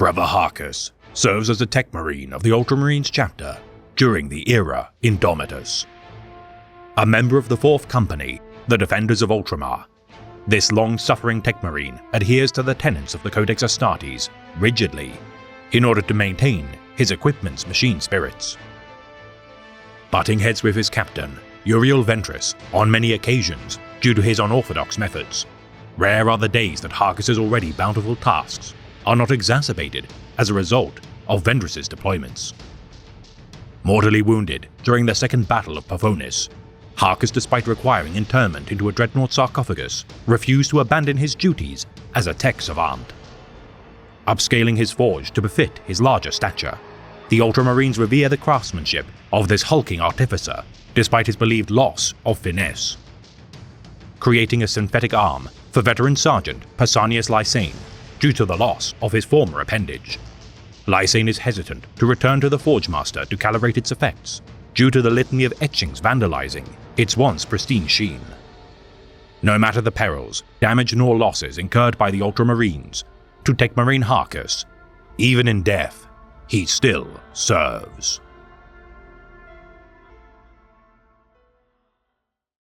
Brother Harcus serves as a tech marine of the Ultramarines chapter during the era Indomitus. A member of the 4th Company, the Defenders of Ultramar, this long-suffering tech marine adheres to the tenets of the Codex Astartes rigidly in order to maintain his equipment's machine spirits. Butting heads with his captain, Uriel Ventress, on many occasions due to his unorthodox methods, rare are the days that Harcus's already bountiful tasks are not exacerbated as a result of Ventress's deployments. Mortally wounded during the Second Battle of Paphonis, Harcus, despite requiring interment into a dreadnought sarcophagus, refused to abandon his duties as a tech savant. Upscaling his forge to befit his larger stature, the Ultramarines revere the craftsmanship of this hulking artificer despite his believed loss of finesse. Creating a synthetic arm for veteran Sergeant Pausanias Lysane due to the loss of his former appendage, Lysane is hesitant to return to the Forgemaster to calibrate its effects due to the litany of etchings vandalizing its once pristine sheen. No matter the perils, damage nor losses incurred by the Ultramarines, to Tech Marine Harcus, even in death, he still serves.